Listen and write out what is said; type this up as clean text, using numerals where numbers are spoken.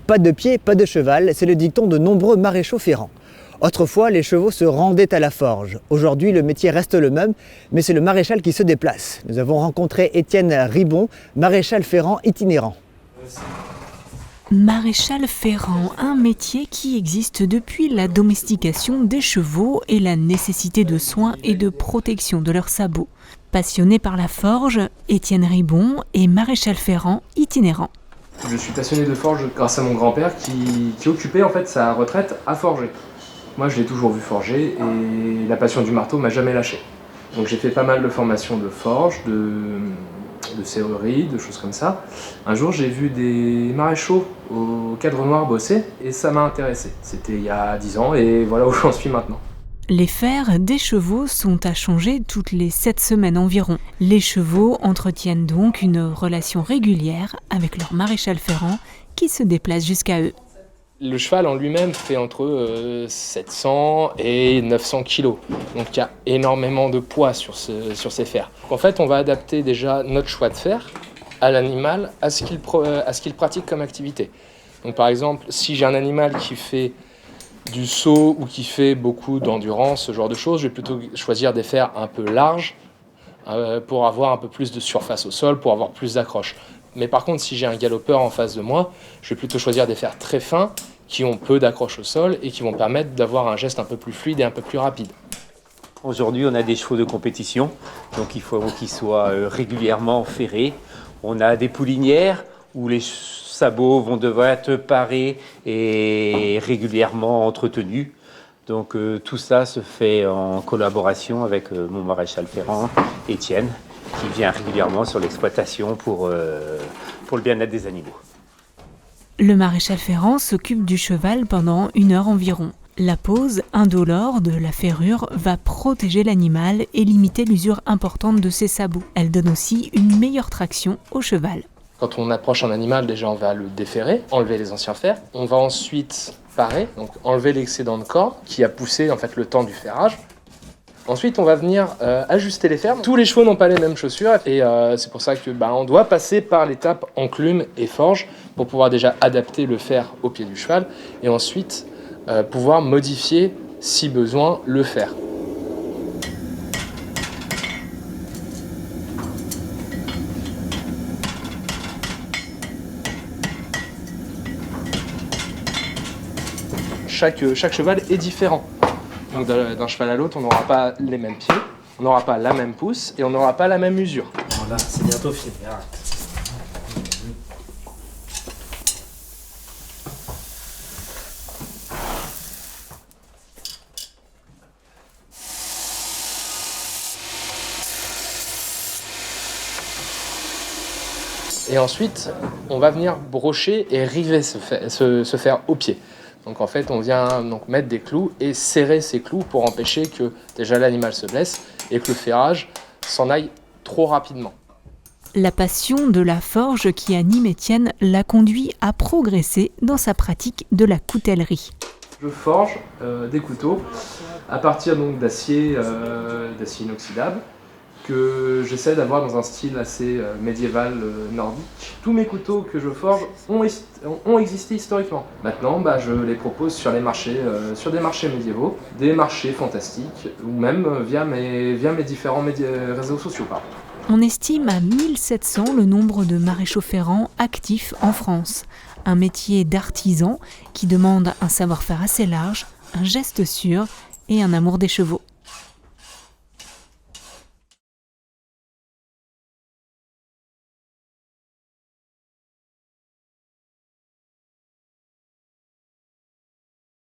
Pas de pied, pas de cheval, c'est le dicton de nombreux maréchaux ferrants. Autrefois, les chevaux se rendaient à la forge. Aujourd'hui, le métier reste le même, mais c'est le maréchal qui se déplace. Nous avons rencontré Étienne Ribon, maréchal ferrant itinérant. Maréchal ferrant, un métier qui existe depuis la domestication des chevaux et la nécessité de soins et de protection de leurs sabots. Passionné par la forge, Étienne Ribon est maréchal ferrant itinérant. Je suis passionné de forge grâce à mon grand-père qui occupait en fait sa retraite à forger. Moi je l'ai toujours vu forger et la passion du marteau m'a jamais lâché. Donc j'ai fait pas mal de formations de forge, de serrurerie, de choses comme ça. Un jour j'ai vu des maréchaux au Cadre Noir bosser et ça m'a intéressé. C'était il y a 10 ans et voilà où j'en suis maintenant. Les fers des chevaux sont à changer toutes les 7 semaines environ. Les chevaux entretiennent donc une relation régulière avec leur maréchal ferrant qui se déplace jusqu'à eux. Le cheval en lui-même fait entre 700 et 900 kg. Donc il y a énormément de poids sur ces fers. En fait, on va adapter déjà notre choix de fer à l'animal, à ce qu'il pratique comme activité. Donc par exemple, si j'ai un animal qui fait du saut ou qui fait beaucoup d'endurance, ce genre de choses, je vais plutôt choisir des fers un peu larges pour avoir un peu plus de surface au sol, pour avoir plus d'accroche. Mais par contre, si j'ai un galopeur en face de moi, je vais plutôt choisir des fers très fins qui ont peu d'accroche au sol et qui vont permettre d'avoir un geste un peu plus fluide et un peu plus rapide. Aujourd'hui, on a des chevaux de compétition, donc il faut qu'ils soient régulièrement ferrés. On a des poulinières où les sabots vont devoir être parés et régulièrement entretenus. Donc tout ça se fait en collaboration avec mon maréchal ferrant, Étienne, qui vient régulièrement sur l'exploitation pour le bien-être des animaux. Le maréchal ferrant s'occupe du cheval pendant 1 heure environ. La pose indolore de la ferrure va protéger l'animal et limiter l'usure importante de ses sabots. Elle donne aussi une meilleure traction au cheval. Quand on approche un animal, déjà on va le déferrer, enlever les anciens fers. On va ensuite parer, donc enlever l'excédent de corde qui a poussé en fait le temps du ferrage. Ensuite, on va venir ajuster les fers. Tous les chevaux n'ont pas les mêmes chaussures et c'est pour ça que on doit passer par l'étape enclume et forge pour pouvoir déjà adapter le fer au pied du cheval et ensuite pouvoir modifier, si besoin, le fer. Chaque cheval est différent. Donc d'un cheval à l'autre, on n'aura pas les mêmes pieds, on n'aura pas la même pousse et on n'aura pas la même usure. Voilà, c'est bientôt fini. Et ensuite, on va venir brocher et river ce fer au pied. Donc en fait, on vient donc mettre des clous et serrer ces clous pour empêcher que déjà l'animal se blesse et que le ferrage s'en aille trop rapidement. La passion de la forge qui anime Étienne l'a conduit à progresser dans sa pratique de la coutellerie. Je forge des couteaux à partir donc d'acier inoxydable que j'essaie d'avoir dans un style assez médiéval nordique. Tous mes couteaux que je forge ont existé historiquement. Maintenant, je les propose sur des marchés médiévaux, des marchés fantastiques, ou même via mes différents réseaux sociaux. On estime à 1700 le nombre de maréchaux ferrants actifs en France. Un métier d'artisan qui demande un savoir-faire assez large, un geste sûr et un amour des chevaux.